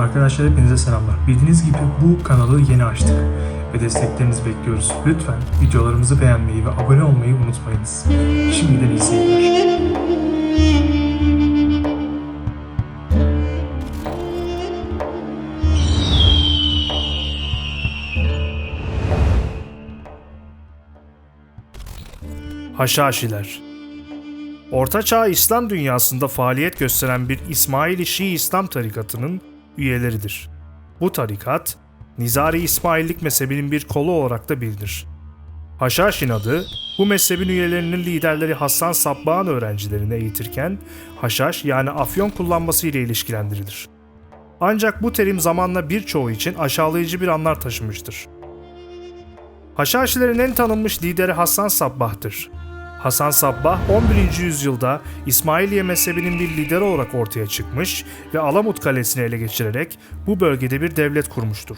Arkadaşlar hepinize selamlar. Bildiğiniz gibi bu kanalı yeni açtık ve desteklerinizi bekliyoruz. Lütfen videolarımızı beğenmeyi ve abone olmayı unutmayınız. Şimdiden iyi seyirler. Haşhaşiler. Ortaçağ İslam dünyasında faaliyet gösteren bir İsmaili Şii İslam tarikatının üyeleridir. Bu tarikat, Nizari İsmaillik mezhebinin bir kolu olarak da bilinir. Haşhaşin adı, bu mezhebin üyelerinin liderleri Hasan Sabbah'ın öğrencilerini eğitirken, haşhaş yani afyon kullanması ile ilişkilendirilir. Ancak bu terim zamanla birçoğu için aşağılayıcı bir anlam taşımıştır. Haşhaşilerin en tanınmış lideri Hasan Sabbah'tır. Hasan Sabbah 11. yüzyılda İsmailiye mezhebinin bir lideri olarak ortaya çıkmış ve Alamut Kalesi'ni ele geçirerek bu bölgede bir devlet kurmuştur.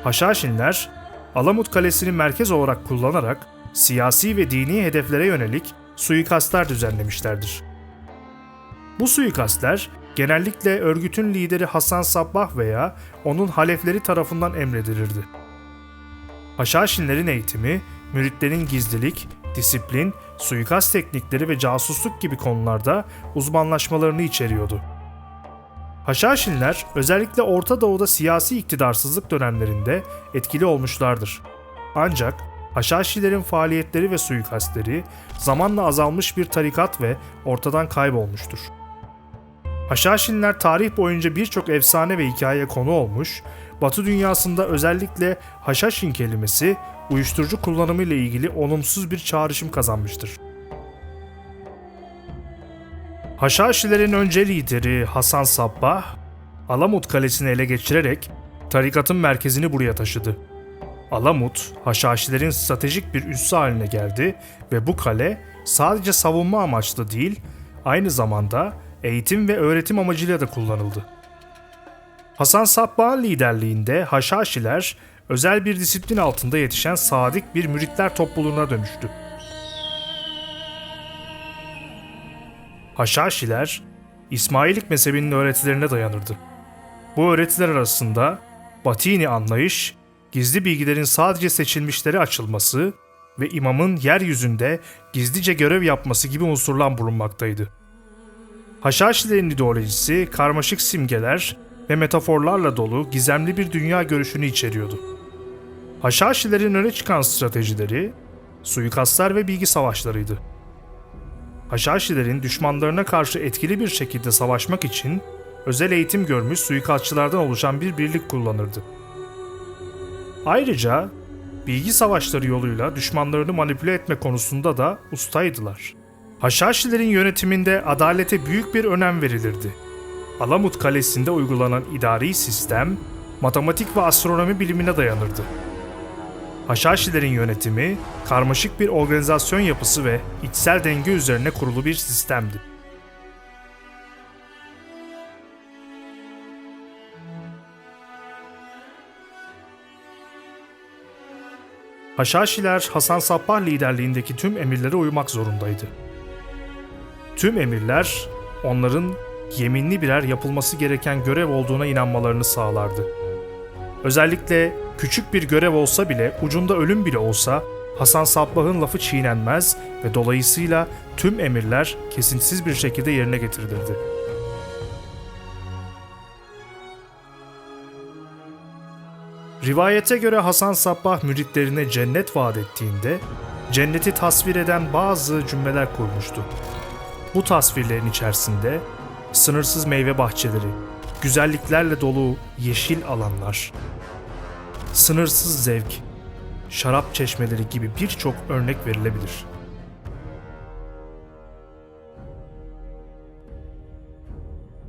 Haşhaşinler, Alamut Kalesi'ni merkez olarak kullanarak siyasi ve dini hedeflere yönelik suikastlar düzenlemişlerdir. Bu suikastler genellikle örgütün lideri Hasan Sabbah veya onun halefleri tarafından emredilirdi. Haşhaşinlerin eğitimi, müritlerin gizlilik, disiplin, suikast teknikleri ve casusluk gibi konularda uzmanlaşmalarını içeriyordu. Haşhaşinler özellikle Orta Doğu'da siyasi iktidarsızlık dönemlerinde etkili olmuşlardır. Ancak Haşhaşilerin faaliyetleri ve suikastleri zamanla azalmış bir tarikat ve ortadan kaybolmuştur. Haşhaşinler tarih boyunca birçok efsane ve hikayeye konu olmuş, Batı dünyasında özellikle haşhaşin kelimesi uyuşturucu kullanımı ile ilgili olumsuz bir çağrışım kazanmıştır. Haşhaşilerin önce lideri Hasan Sabbah, Alamut Kalesi'ni ele geçirerek tarikatın merkezini buraya taşıdı. Alamut, Haşhaşilerin stratejik bir üssü haline geldi ve bu kale sadece savunma amaçlı değil, aynı zamanda eğitim ve öğretim amacıyla da kullanıldı. Hasan Sabbah'ın liderliğinde Haşhaşiler, özel bir disiplin altında yetişen sadık bir müritler topluluğuna dönüştü. Haşhaşiler, İsmaillik mezhebinin öğretilerine dayanırdı. Bu öğretiler arasında batini anlayış, gizli bilgilerin sadece seçilmişlere açılması ve imamın yeryüzünde gizlice görev yapması gibi unsurlar bulunmaktaydı. Haşhaşilerin ideolojisi karmaşık simgeler ve metaforlarla dolu gizemli bir dünya görüşünü içeriyordu. Haşhaşilerin öne çıkan stratejileri, suikastlar ve bilgi savaşlarıydı. Haşhaşilerin düşmanlarına karşı etkili bir şekilde savaşmak için özel eğitim görmüş suikastçılardan oluşan bir birlik kullanırdı. Ayrıca bilgi savaşları yoluyla düşmanlarını manipüle etme konusunda da ustaydılar. Haşhaşilerin yönetiminde adalete büyük bir önem verilirdi. Alamut Kalesi'nde uygulanan idari sistem, matematik ve astronomi bilimine dayanırdı. Haşhaşilerin yönetimi, karmaşık bir organizasyon yapısı ve içsel denge üzerine kurulu bir sistemdi. Haşhaşiler, Hasan Sabbah liderliğindeki tüm emirlere uymak zorundaydı. Tüm emirler, onların yeminli birer yapılması gereken görev olduğuna inanmalarını sağlardı. Özellikle küçük bir görev olsa bile, ucunda ölüm bile olsa Hasan Sabbah'ın lafı çiğnenmez ve dolayısıyla tüm emirler kesintisiz bir şekilde yerine getirilirdi. Rivayete göre Hasan Sabbah müritlerine cennet vaat ettiğinde cenneti tasvir eden bazı cümleler kurmuştu. Bu tasvirlerin içerisinde sınırsız meyve bahçeleri, güzelliklerle dolu yeşil alanlar, sınırsız zevk, şarap çeşmeleri gibi birçok örnek verilebilir.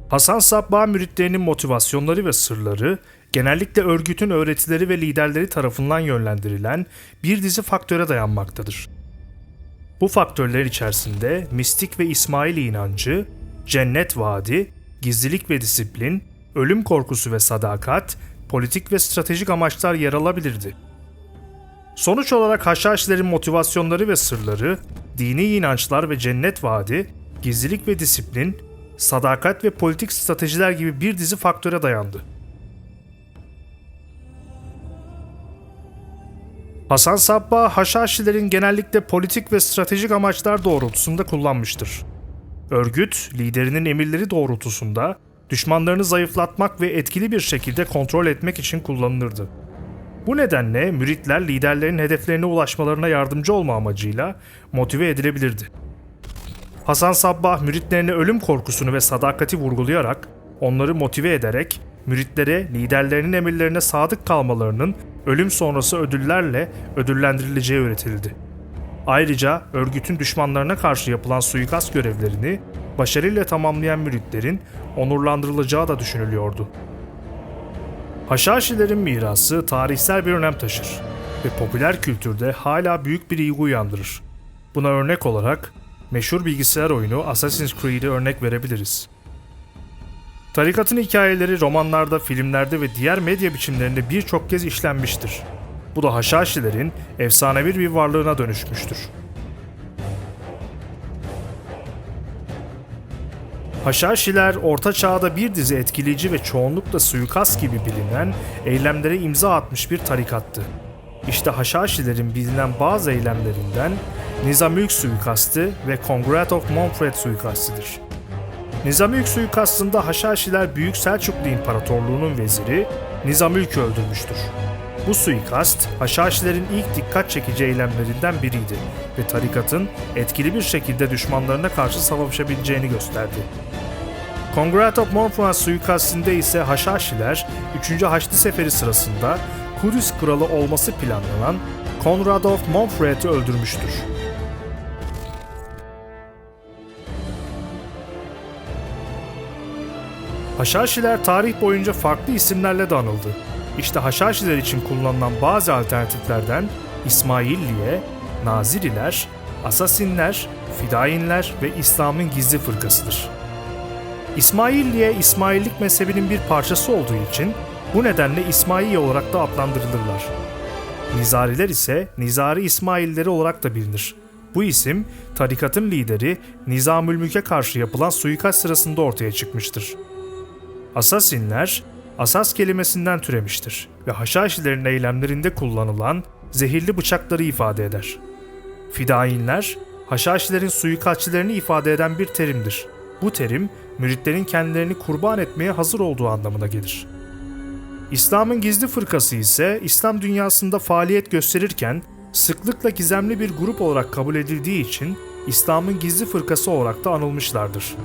Hasan Sabbah müritlerinin motivasyonları ve sırları genellikle örgütün öğretileri ve liderleri tarafından yönlendirilen bir dizi faktöre dayanmaktadır. Bu faktörler içerisinde mistik ve İsmaili inancı, cennet vaadi, gizlilik ve disiplin, ölüm korkusu ve sadakat, politik ve stratejik amaçlar yer alabilirdi. Sonuç olarak Haşhaşilerin motivasyonları ve sırları, dini inançlar ve cennet vaadi, gizlilik ve disiplin, sadakat ve politik stratejiler gibi bir dizi faktöre dayandı. Hasan Sabbah, Haşhaşilerin genellikle politik ve stratejik amaçlar doğrultusunda kullanmıştır. Örgüt, liderinin emirleri doğrultusunda düşmanlarını zayıflatmak ve etkili bir şekilde kontrol etmek için kullanılırdı. Bu nedenle müritler liderlerin hedeflerine ulaşmalarına yardımcı olma amacıyla motive edilebilirdi. Hasan Sabbah, müritlerine ölüm korkusunu ve sadakati vurgulayarak, onları motive ederek, müritlere liderlerinin emirlerine sadık kalmalarının ölüm sonrası ödüllerle ödüllendirileceği öğretildi. Ayrıca örgütün düşmanlarına karşı yapılan suikast görevlerini başarıyla tamamlayan müritlerin onurlandırılacağı da düşünülüyordu. Haşhaşilerin mirası tarihsel bir önem taşır ve popüler kültürde hala büyük bir ilgi uyandırır. Buna örnek olarak meşhur bilgisayar oyunu Assassin's Creed'e örnek verebiliriz. Tarikatın hikayeleri romanlarda, filmlerde ve diğer medya biçimlerinde birçok kez işlenmiştir. Bu da Haşhaşilerin efsanevi bir varlığına dönüşmüştür. Haşhaşiler, Orta Çağ'da bir dizi etkileyici ve çoğunlukla suikast gibi bilinen eylemlere imza atmış bir tarikattı. İşte Haşhaşilerin bilinen bazı eylemlerinden Nizamülk suikastı ve Kongret of Montfort suikastidir. Nizamülk suikastında Haşhaşiler Büyük Selçuklu İmparatorluğu'nun veziri Nizamülk'ü öldürmüştür. Bu suikast, Haşhaşilerin ilk dikkat çekici eylemlerinden biriydi ve tarikatın etkili bir şekilde düşmanlarına karşı savaşabileceğini gösterdi. Kongret of Montfort suikastinde ise Haşhaşiler 3. Haçlı Seferi sırasında Kudüs kralı olması planlanan Konrad of Montfort'u öldürmüştür. Haşhaşiler tarih boyunca farklı isimlerle de anıldı. İşte Haşhaşiler için kullanılan bazı alternatiflerden İsmailliye, Naziriler, Asasinler, Fidainler ve İslam'ın gizli fırkasıdır. İsmailliye, İsmaillik mezhebinin bir parçası olduğu için bu nedenle İsmailliye olarak da adlandırılırlar. Nizariler ise Nizari İsmailleri olarak da bilinir. Bu isim, tarikatın lideri Nizamülmülk'e karşı yapılan suikast sırasında ortaya çıkmıştır. Asasinler, asas kelimesinden türemiştir ve Haşhaşilerin eylemlerinde kullanılan zehirli bıçakları ifade eder. Fidainler, Haşhaşilerin suikastçilerini ifade eden bir terimdir. Bu terim, müritlerin kendilerini kurban etmeye hazır olduğu anlamına gelir. İslam'ın gizli fırkası ise İslam dünyasında faaliyet gösterirken sıklıkla gizemli bir grup olarak kabul edildiği için İslam'ın gizli fırkası olarak da anılmışlardır.